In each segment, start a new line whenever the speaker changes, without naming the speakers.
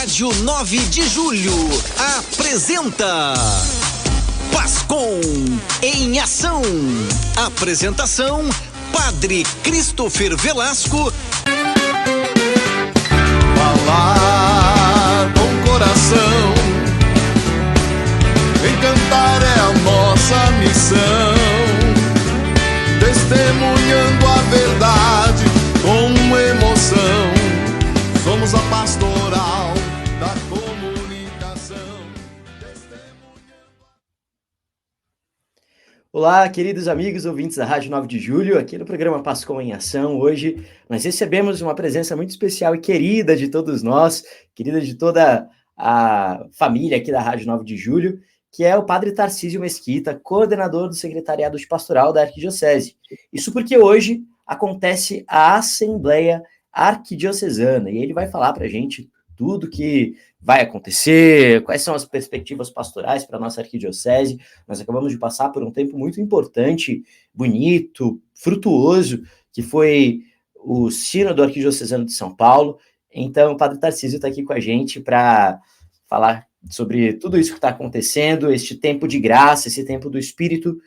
Rádio 9 de Julho apresenta Pascom em Ação. Apresentação: Padre Christopher Velasco.
Falar com coração, encantar é a nossa missão, testemunhando a verdade com emoção. Somos a pastoral da comunicação.
Olá, queridos amigos ouvintes da Rádio 9 de Julho, aqui no programa Pascom em Ação. Hoje nós recebemos uma presença muito especial e querida de todos nós, querida de toda a família aqui da Rádio 9 de Julho, que é o Padre Tarcísio Mesquita, coordenador do Secretariado de Pastoral da Arquidiocese. Isso porque hoje acontece a Assembleia Arquidiocesana, e ele vai falar para a gente tudo que vai acontecer, quais são as perspectivas pastorais para a nossa arquidiocese. Nós acabamos de passar por um tempo muito importante, bonito, frutuoso, que foi o Sínodo Arquidiocesano de São Paulo. Então, o Padre Tarcísio está aqui com a gente para falar sobre tudo isso que está acontecendo, este tempo de graça, esse tempo do Espírito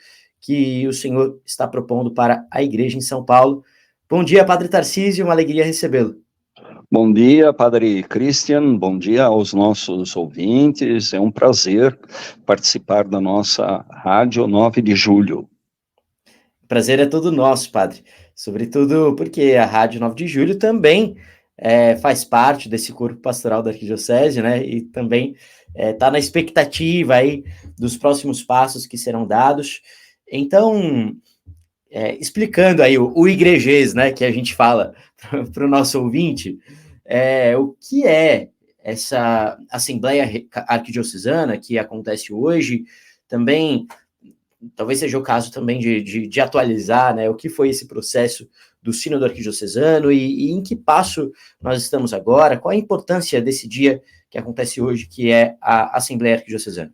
que o Senhor está propondo para a Igreja em São Paulo. Bom dia, Padre Tarcísio, uma alegria recebê-lo.
Bom dia, Padre Christian, bom dia aos nossos ouvintes, é um prazer participar da nossa Rádio 9 de Julho.
O prazer é todo nosso, Padre, sobretudo porque a Rádio 9 de Julho também faz parte desse corpo pastoral da Arquidiocese, né, e também está na expectativa aí dos próximos passos que serão dados. Então, explicando aí o igrejês, né, que a gente fala para o nosso ouvinte, o que é essa Assembleia Arquidiocesana que acontece hoje, também, talvez seja o caso também de atualizar, né, o que foi esse processo do Sínodo Arquidiocesano e em que passo nós estamos agora, qual a importância desse dia que acontece hoje, que é a Assembleia Arquidiocesana.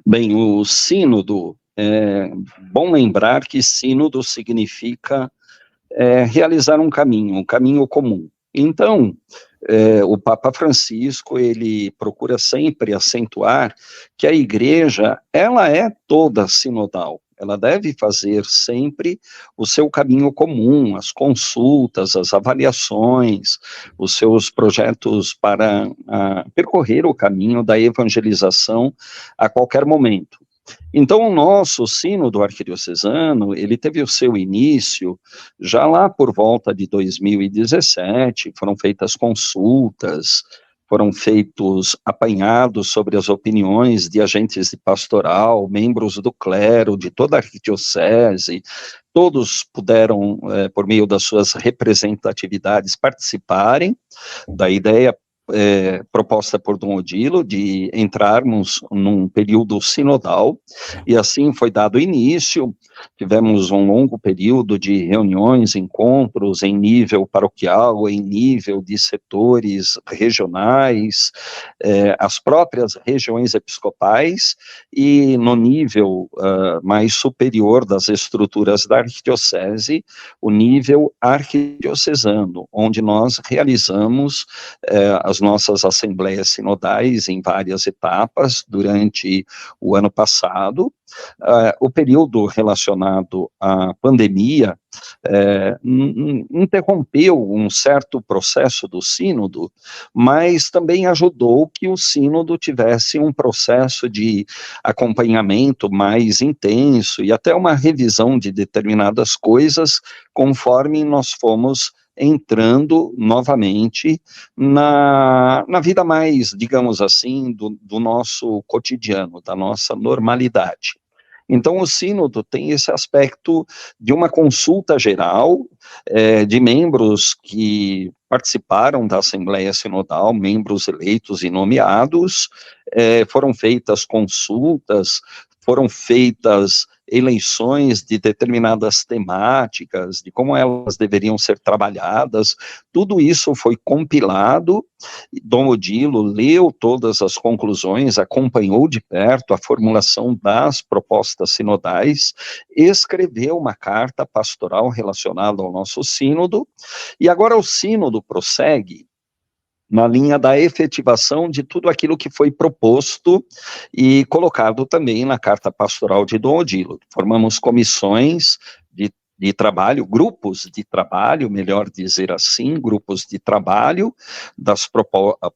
Bem, o Sínodo, é bom lembrar que sínodo significa realizar um caminho comum. Então, o Papa Francisco, ele procura sempre acentuar que a Igreja, ela é toda sinodal, ela deve fazer sempre o seu caminho comum, as consultas, as avaliações, os seus projetos para percorrer o caminho da evangelização a qualquer momento. Então, o nosso Sínodo Arquidiocesano, ele teve o seu início já lá por volta de 2017, foram feitas consultas, foram feitos apanhados sobre as opiniões de agentes de pastoral, membros do clero, de toda a arquidiocese, todos puderam, por meio das suas representatividades, participarem da ideia proposta por Dom Odilo, de entrarmos num período sinodal, e assim foi dado início. Tivemos um longo período de reuniões, encontros em nível paroquial, em nível de setores regionais, as próprias regiões episcopais, e no nível mais superior das estruturas da arquidiocese, o nível arquidiocesano, onde nós realizamos as nossas assembleias sinodais em várias etapas durante o ano passado. O período relacionado à pandemia interrompeu um certo processo do sínodo, mas também ajudou que o sínodo tivesse um processo de acompanhamento mais intenso e até uma revisão de determinadas coisas conforme nós fomos entrando novamente na vida mais, digamos assim, do nosso cotidiano, da nossa normalidade. Então, o sínodo tem esse aspecto de uma consulta geral, de membros que participaram da Assembleia Sinodal, membros eleitos e nomeados, foram feitas consultas, foram feitas eleições de determinadas temáticas, de como elas deveriam ser trabalhadas, tudo isso foi compilado. Dom Odilo leu todas as conclusões, acompanhou de perto a formulação das propostas sinodais, escreveu uma carta pastoral relacionada ao nosso sínodo, e agora o sínodo prossegue na linha da efetivação de tudo aquilo que foi proposto e colocado também na Carta Pastoral de Dom Odilo. Formamos comissões de trabalho, grupos de trabalho, melhor dizer assim, grupos de trabalho das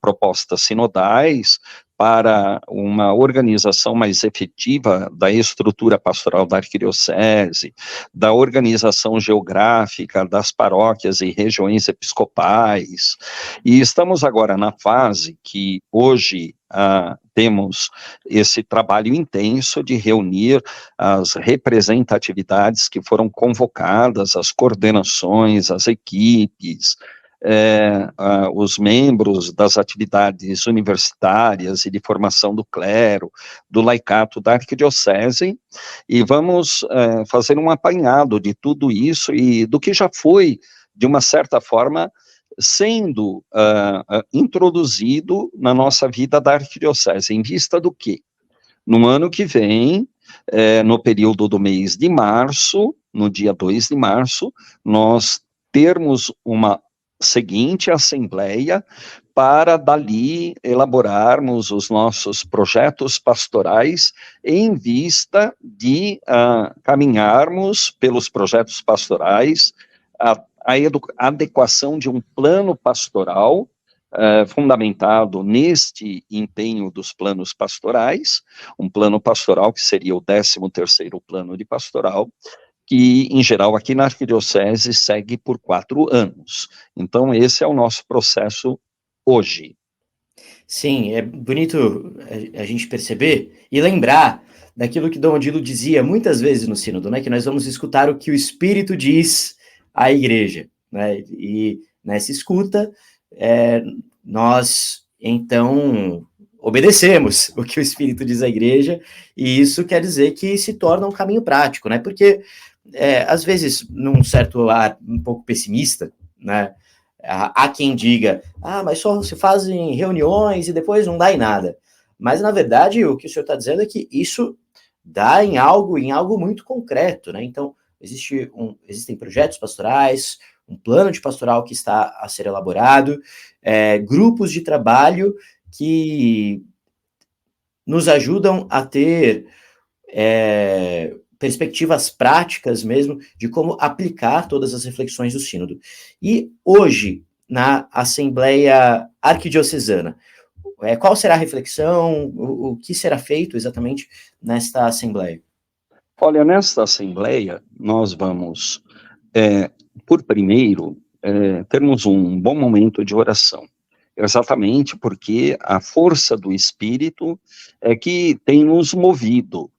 propostas sinodais para uma organização mais efetiva da estrutura pastoral da arquidiocese, da organização geográfica das paróquias e regiões episcopais, e estamos agora na fase que hoje temos esse trabalho intenso de reunir as representatividades que foram convocadas, as coordenações, as equipes, os membros das atividades universitárias e de formação do clero, do laicato da arquidiocese, e vamos fazer um apanhado de tudo isso e do que já foi, de uma certa forma, sendo introduzido na nossa vida da arquidiocese, em vista do quê? No ano que vem, no período do mês de março, no dia 2 de março, nós termos uma seguinte assembleia para dali elaborarmos os nossos projetos pastorais em vista de caminharmos pelos projetos pastorais a adequação de um plano pastoral fundamentado neste empenho dos planos pastorais, um plano pastoral que seria o 13º plano de pastoral, que, em geral, aqui na arquidiocese segue por 4 anos. Então, esse é o nosso processo hoje.
Sim, é bonito a gente perceber e lembrar daquilo que Dom Odilo dizia muitas vezes no sínodo, né, que nós vamos escutar o que o Espírito diz à igreja, né, e nessa escuta, nós, então, obedecemos o que o Espírito diz à igreja, e isso quer dizer que se torna um caminho prático, né, porque, às vezes, num certo ar um pouco pessimista, né, há quem diga, mas só se fazem reuniões e depois não dá em nada. Mas, na verdade, o que o senhor está dizendo é que isso dá em algo muito concreto, né? Então, existem projetos pastorais, um plano de pastoral que está a ser elaborado, grupos de trabalho que nos ajudam a ter perspectivas práticas mesmo de como aplicar todas as reflexões do sínodo. E hoje, na Assembleia Arquidiocesana, qual será a reflexão, o que será feito exatamente nesta Assembleia?
Olha, nesta Assembleia, nós vamos, por primeiro, termos um bom momento de oração, exatamente porque a força do Espírito é que tem nos movido,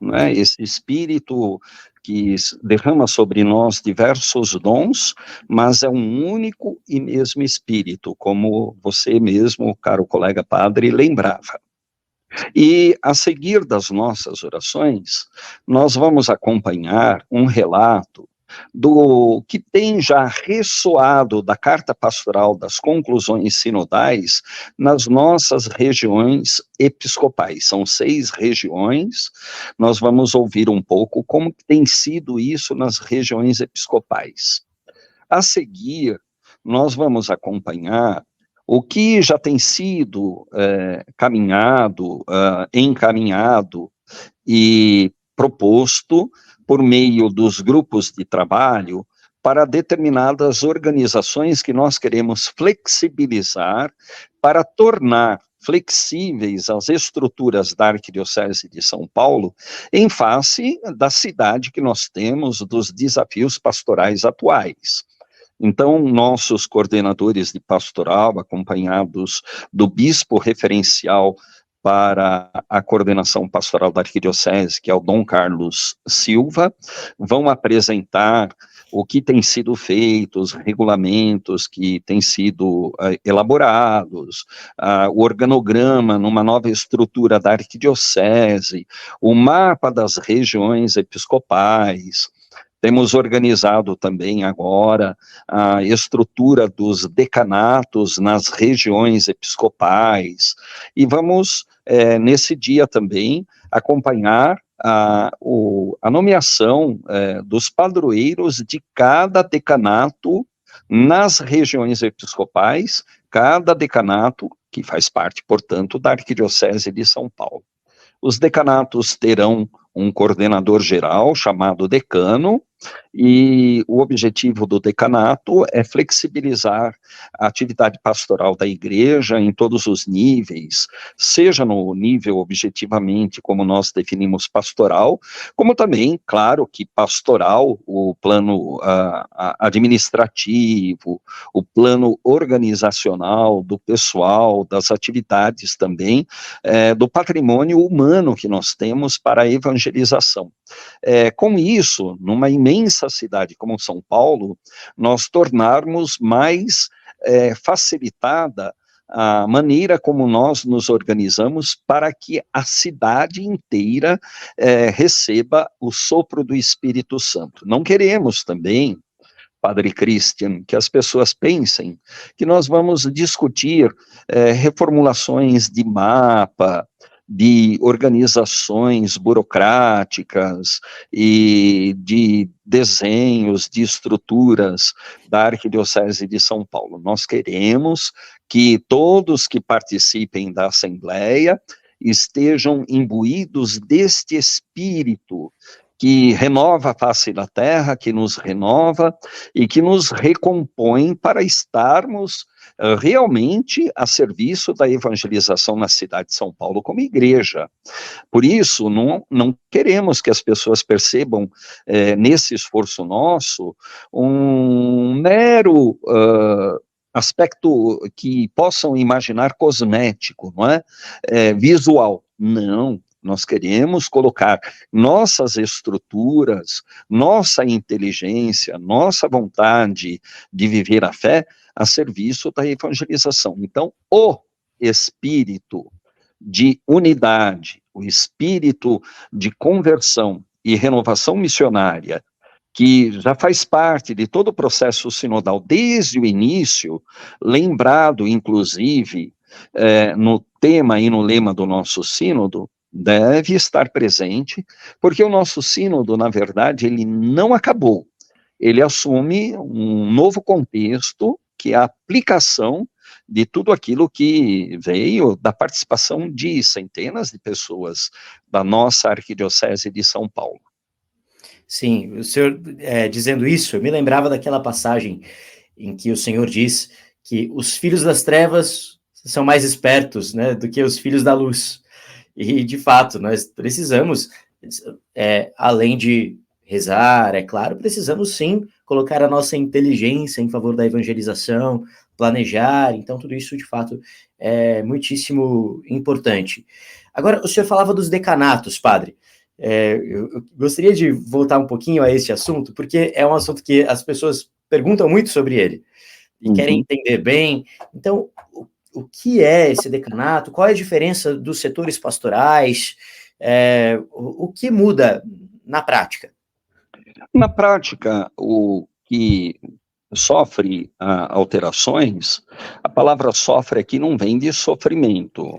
né? Esse Espírito que derrama sobre nós diversos dons, mas é um único e mesmo Espírito, como você mesmo, caro colega padre, lembrava. E a seguir das nossas orações, nós vamos acompanhar um relato do que tem já ressoado da Carta Pastoral das Conclusões Sinodais nas nossas regiões episcopais. São 6 regiões, nós vamos ouvir um pouco como tem sido isso nas regiões episcopais. A seguir, nós vamos acompanhar o que já tem sido encaminhado e proposto por meio dos grupos de trabalho para determinadas organizações que nós queremos flexibilizar para tornar flexíveis as estruturas da Arquidiocese de São Paulo em face da cidade que nós temos, dos desafios pastorais atuais. Então, nossos coordenadores de pastoral, acompanhados do bispo referencial para a coordenação pastoral da Arquidiocese, que é o Dom Carlos Silva, vão apresentar o que tem sido feito, os regulamentos que têm sido elaborados, o organograma numa nova estrutura da Arquidiocese, o mapa das regiões episcopais. Temos organizado também agora a estrutura dos decanatos nas regiões episcopais, e vamos, nesse dia também, acompanhar a nomeação dos padroeiros de cada decanato nas regiões episcopais, cada decanato, que faz parte, portanto, da Arquidiocese de São Paulo. Os decanatos terão um coordenador geral chamado decano, e o objetivo do decanato é flexibilizar a atividade pastoral da igreja em todos os níveis, seja no nível objetivamente, como nós definimos pastoral, como também, claro, que pastoral, o plano administrativo, o plano organizacional do pessoal, das atividades também, do patrimônio humano que nós temos para a evangelização. Com isso, numa imensa cidade como São Paulo, nós tornarmos mais facilitada a maneira como nós nos organizamos para que a cidade inteira receba o sopro do Espírito Santo. Não queremos também, Padre Christian, que as pessoas pensem que nós vamos discutir reformulações de mapa, de organizações burocráticas e de desenhos, de estruturas da Arquidiocese de São Paulo. Nós queremos que todos que participem da Assembleia estejam imbuídos deste espírito que renova a face da terra, que nos renova e que nos recompõe para estarmos realmente a serviço da evangelização na cidade de São Paulo como igreja. Por isso, não queremos que as pessoas percebam nesse esforço nosso um mero aspecto que possam imaginar cosmético, não é? Visual. Não. Nós queremos colocar nossas estruturas, nossa inteligência, nossa vontade de viver a fé a serviço da evangelização. Então, o espírito de unidade, o espírito de conversão e renovação missionária, que já faz parte de todo o processo sinodal desde o início, lembrado, inclusive, no tema e no lema do nosso sínodo, deve estar presente, porque o nosso sínodo, na verdade, ele não acabou. Ele assume um novo contexto, que é a aplicação de tudo aquilo que veio da participação de centenas de pessoas da nossa Arquidiocese de São Paulo.
Sim, o senhor dizendo isso, eu me lembrava daquela passagem em que o Senhor diz que os filhos das trevas são mais espertos, né, do que os filhos da luz. E, de fato, nós precisamos, além de rezar, é claro, precisamos sim colocar a nossa inteligência em favor da evangelização, planejar, então tudo isso, de fato, é muitíssimo importante. Agora, o senhor falava dos decanatos, padre. Eu gostaria de voltar um pouquinho a esse assunto, porque é um assunto que as pessoas perguntam muito sobre ele, e querem entender bem. Então, o que é esse decanato? Qual é a diferença dos setores pastorais? O que muda na prática?
Na prática, o que sofre alterações, a palavra sofre aqui não vem de sofrimento,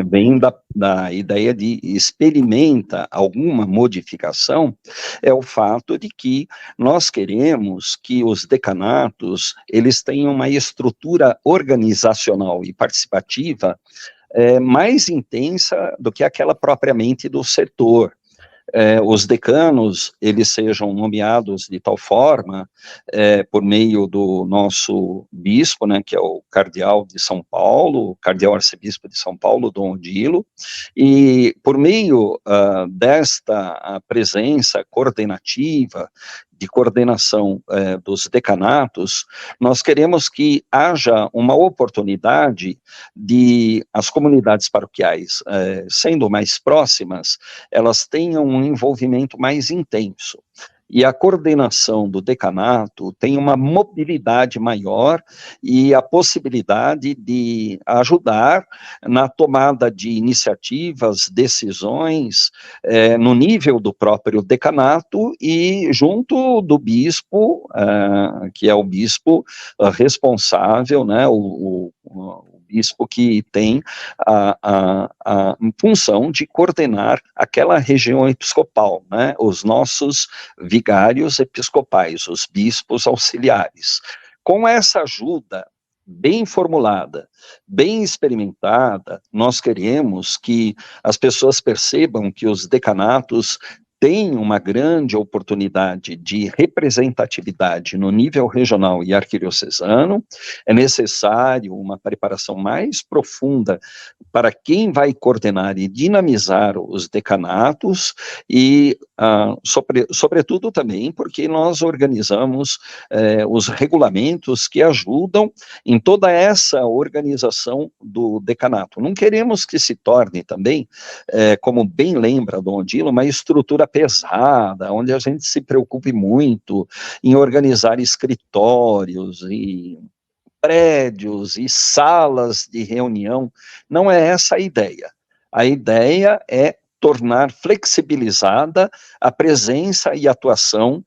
vem da ideia de experimenta alguma modificação, é o fato de que nós queremos que os decanatos, eles tenham uma estrutura organizacional e participativa mais intensa do que aquela propriamente do setor. Os decanos, eles sejam nomeados de tal forma, por meio do nosso bispo, né, que é o cardeal de São Paulo, o cardeal arcebispo de São Paulo, Dom Odilo, e por meio desta presença coordenativa, de coordenação dos decanatos, nós queremos que haja uma oportunidade de as comunidades paroquiais, sendo mais próximas, elas tenham um envolvimento mais intenso. E a coordenação do decanato tem uma mobilidade maior e a possibilidade de ajudar na tomada de iniciativas, decisões, no nível do próprio decanato e junto do bispo, que é o bispo responsável, né, o bispo que tem a função de coordenar aquela região episcopal, né, os nossos vigários episcopais, os bispos auxiliares. Com essa ajuda bem formulada, bem experimentada, nós queremos que as pessoas percebam que os decanatos têm uma grande oportunidade de representatividade no nível regional e arquidiocesano. É necessário uma preparação mais profunda para quem vai coordenar e dinamizar os decanatos e, sobretudo também, porque nós organizamos os regulamentos que ajudam em toda essa organização do decanato. Não queremos que se torne também, como bem lembra Dom Odilo, uma estrutura pesada, onde a gente se preocupe muito em organizar escritórios e prédios e salas de reunião. Não é essa a ideia. A ideia é tornar flexibilizada a presença e atuação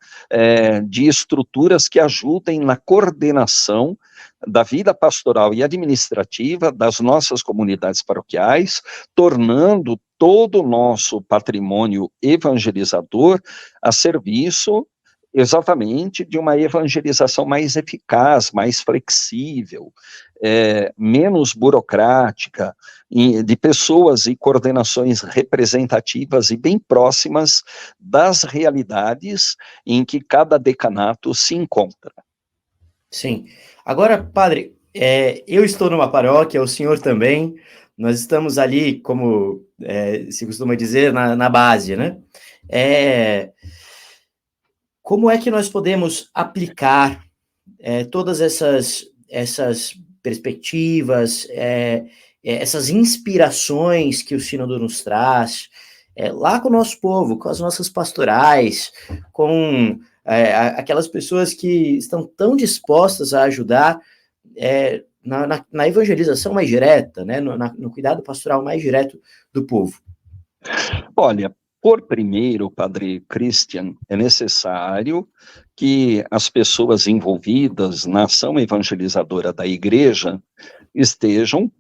de estruturas que ajudem na coordenação da vida pastoral e administrativa das nossas comunidades paroquiais, tornando todo o nosso patrimônio evangelizador a serviço exatamente de uma evangelização mais eficaz, mais flexível, menos burocrática, de pessoas e coordenações representativas e bem próximas das realidades em que cada decanato se encontra.
Sim. Agora, padre, eu estou numa paróquia, o senhor também, nós estamos ali, como se costuma dizer, na base, né? Como é que nós podemos aplicar todas essas perspectivas, essas inspirações que o Sínodo nos traz, lá com o nosso povo, com as nossas pastorais, com aquelas pessoas que estão tão dispostas a ajudar na evangelização mais direta, né, no cuidado pastoral mais direto do povo?
Olha, por primeiro, Padre Christian, é necessário que as pessoas envolvidas na ação evangelizadora da Igreja estejam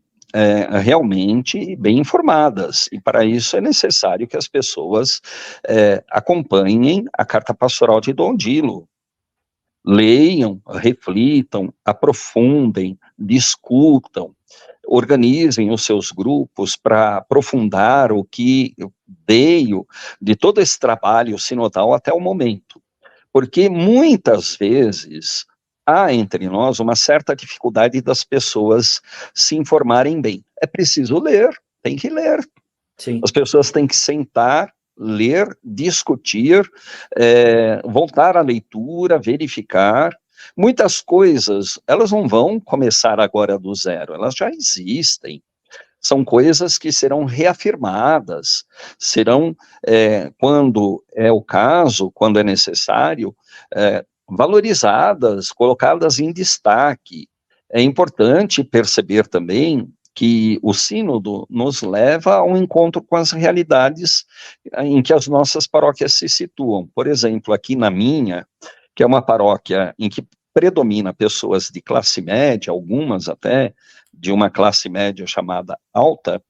realmente bem informadas, e para isso é necessário que as pessoas acompanhem a Carta Pastoral de Dom Odilo, leiam, reflitam, aprofundem, discutam, organizem os seus grupos para aprofundar o que veio de todo esse trabalho sinodal até o momento, porque muitas vezes há entre nós uma certa dificuldade das pessoas se informarem bem. É preciso ler, tem que ler.
Sim.
As pessoas têm que sentar, ler, discutir, voltar à leitura, verificar. Muitas coisas, elas não vão começar agora do zero, elas já existem. São coisas que serão reafirmadas, serão, quando é o caso, quando é necessário, valorizadas, colocadas em destaque. É importante perceber também que o sínodo nos leva a um encontro com as realidades em que as nossas paróquias se situam. Por exemplo, aqui na minha, que é uma paróquia em que predomina pessoas de classe média, algumas até de uma classe média chamada alta,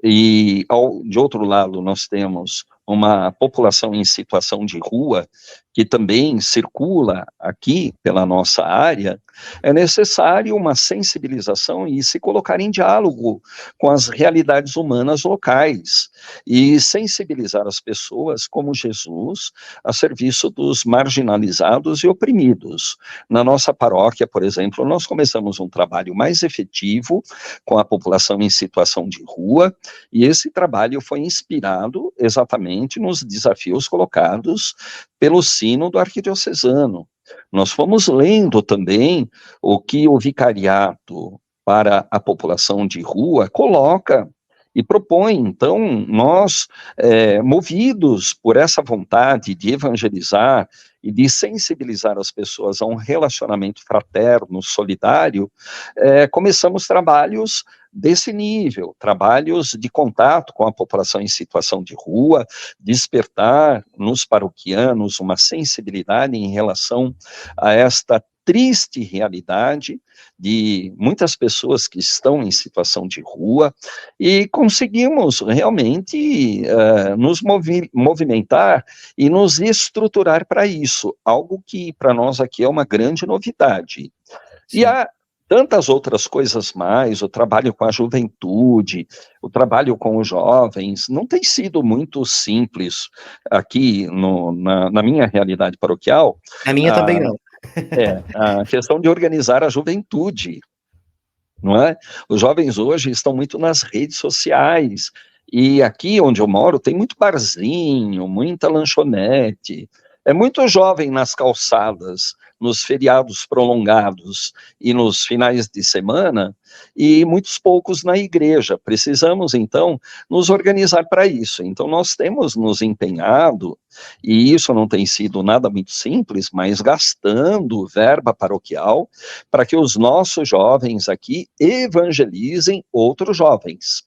e de outro lado nós temos uma população em situação de rua, que também circula aqui pela nossa área, é necessário uma sensibilização e se colocar em diálogo com as realidades humanas locais, e sensibilizar as pessoas como Jesus a serviço dos marginalizados e oprimidos. Na nossa paróquia, por exemplo, nós começamos um trabalho mais efetivo com a população em situação de rua, e esse trabalho foi inspirado exatamente nos desafios colocados pelo Sínodo Arquidiocesano. Nós fomos lendo também o que o Vicariato para a população de rua coloca e propõe. Então, nós, movidos por essa vontade de evangelizar e de sensibilizar as pessoas a um relacionamento fraterno, solidário, começamos trabalhos desse nível, trabalhos de contato com a população em situação de rua, despertar nos paroquianos uma sensibilidade em relação a esta triste realidade de muitas pessoas que estão em situação de rua, e conseguimos realmente nos movimentar e nos estruturar para isso, algo que para nós aqui é uma grande novidade. Sim. E tantas outras coisas mais, o trabalho com a juventude, o trabalho com os jovens, não tem sido muito simples aqui na minha realidade paroquial.
A minha também não.
A questão de organizar a juventude, não é? Os jovens hoje estão muito nas redes sociais, e aqui onde eu moro tem muito barzinho, muita lanchonete, é muito jovem nas calçadas, nos feriados prolongados e nos finais de semana, e muitos poucos na igreja. Precisamos, então, nos organizar para isso. Então, nós temos nos empenhado, e isso não tem sido nada muito simples, mas gastando verba paroquial para que os nossos jovens aqui evangelizem outros jovens,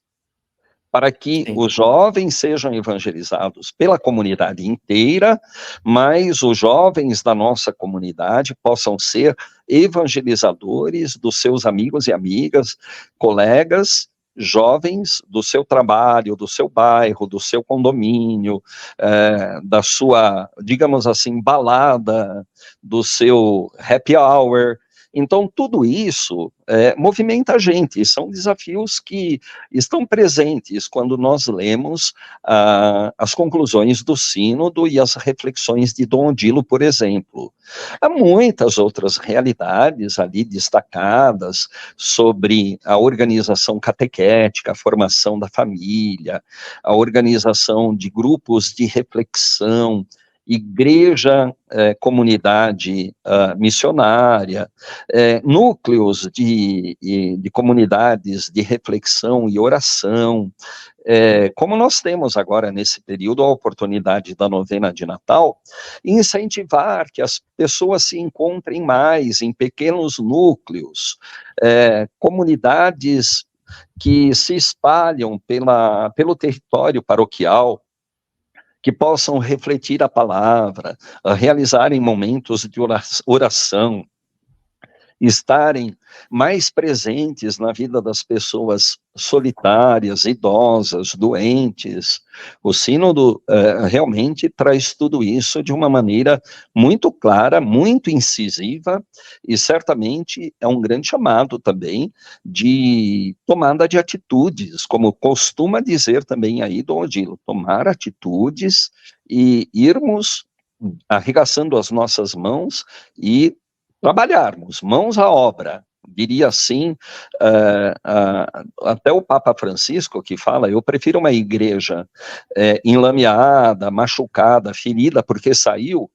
para que
Sim.
os jovens sejam evangelizados pela comunidade inteira, mas os jovens da nossa comunidade possam ser evangelizadores dos seus amigos e amigas, colegas, jovens do seu trabalho, do seu bairro, do seu condomínio, da sua, digamos assim, balada, do seu happy hour. Então, tudo isso movimenta a gente, e são desafios que estão presentes quando nós lemos as conclusões do sínodo e as reflexões de Dom Odilo, por exemplo. Há muitas outras realidades ali destacadas sobre a organização catequética, a formação da família, a organização de grupos de reflexão, igreja, comunidade missionária, núcleos de comunidades de reflexão e oração. Como nós temos agora nesse período a oportunidade da novena de Natal, incentivar que as pessoas se encontrem mais em pequenos núcleos, comunidades que se espalham pelo território paroquial, que possam refletir a palavra, realizarem momentos de oração, estarem mais presentes na vida das pessoas solitárias, idosas, doentes. O sínodo realmente traz tudo isso de uma maneira muito clara, muito incisiva, e certamente é um grande chamado também de tomada de atitudes, como costuma dizer também aí Dom Odilo, tomar atitudes e irmos arregaçando as nossas mãos e trabalharmos, mãos à obra. Diria assim, até o Papa Francisco que fala, eu prefiro uma igreja enlameada, machucada, ferida porque saiu,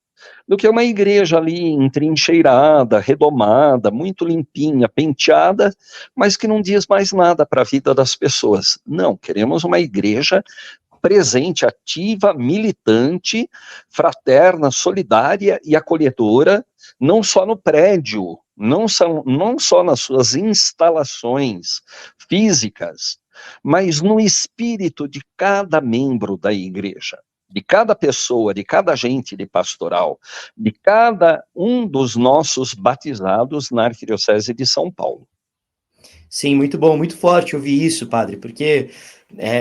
do que uma igreja ali entrincheirada, redomada, muito limpinha, penteada, mas que não diz mais nada para a vida das pessoas. Não, queremos uma igreja presente, ativa, militante, fraterna, solidária e acolhedora, não só no prédio, não só nas suas instalações físicas, mas no espírito de cada membro da igreja, de cada pessoa, de cada agente de pastoral, de cada um dos nossos batizados na Arquidiocese de São Paulo.
Sim, muito bom, muito forte ouvir isso, padre, porque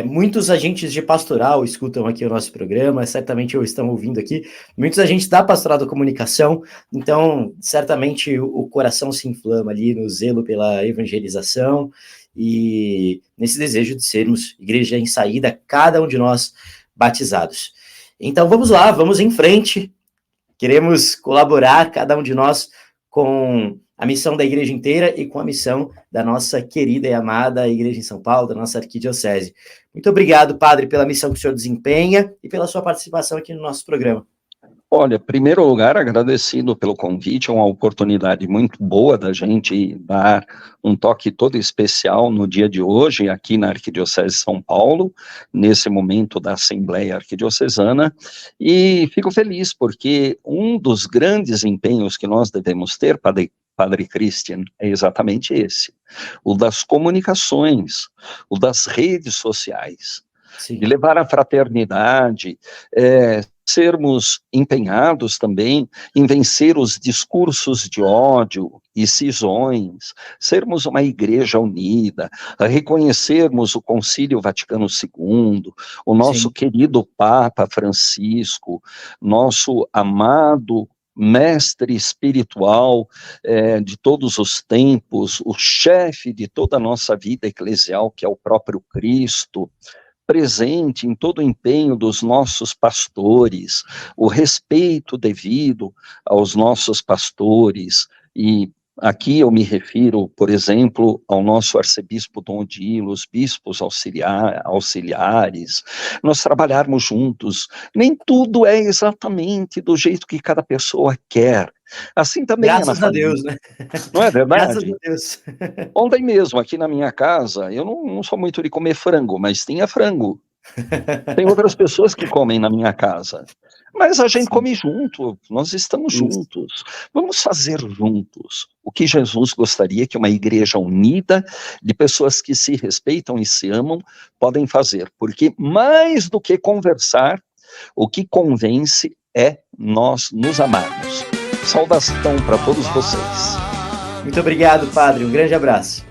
muitos agentes de pastoral escutam aqui o nosso programa, certamente estão ouvindo aqui, muitos agentes da pastoral da comunicação, então certamente o coração se inflama ali no zelo pela evangelização e nesse desejo de sermos igreja em saída, cada um de nós batizados. Então vamos lá, vamos em frente, queremos colaborar, cada um de nós, com a missão da igreja inteira e com a missão da nossa querida e amada igreja em São Paulo, da nossa arquidiocese. Muito obrigado, padre, pela missão que o senhor desempenha e pela sua participação aqui no nosso programa.
Olha, em primeiro lugar, agradecido pelo convite, é uma oportunidade muito boa da gente dar um toque todo especial no dia de hoje, aqui na Arquidiocese de São Paulo, nesse momento da Assembleia Arquidiocesana, e fico feliz porque um dos grandes empenhos que nós devemos ter, Padre Christian, é exatamente esse, o das comunicações, o das redes sociais,
Sim.
de levar a fraternidade, sermos empenhados também em vencer os discursos de ódio e cisões, sermos uma igreja unida, reconhecermos o Concílio Vaticano II, o nosso querido Papa Francisco, nosso amado mestre espiritual de todos os tempos, o chefe de toda a nossa vida eclesial, que é o próprio Cristo, presente em todo o empenho dos nossos pastores, o respeito devido aos nossos pastores, e aqui eu me refiro, por exemplo, ao nosso arcebispo Dom Odilo, os bispos auxiliares, nós trabalharmos juntos. Nem tudo é exatamente do jeito que cada pessoa quer. Assim também é na
Graças a
família.
Deus, né?
Não é
Graças
verdade?
a Deus.
Ontem mesmo, aqui na minha casa, eu não sou muito de comer frango, mas tinha frango. Tem outras pessoas que comem na minha casa. Mas a gente
Sim.
come junto, nós estamos
Isso.
juntos. Vamos fazer juntos o que Jesus gostaria que uma igreja unida, de pessoas que se respeitam e se amam, podem fazer. Porque mais do que conversar, o que convence é nós nos amarmos. Saudação para todos vocês.
Muito obrigado, padre. Um grande abraço.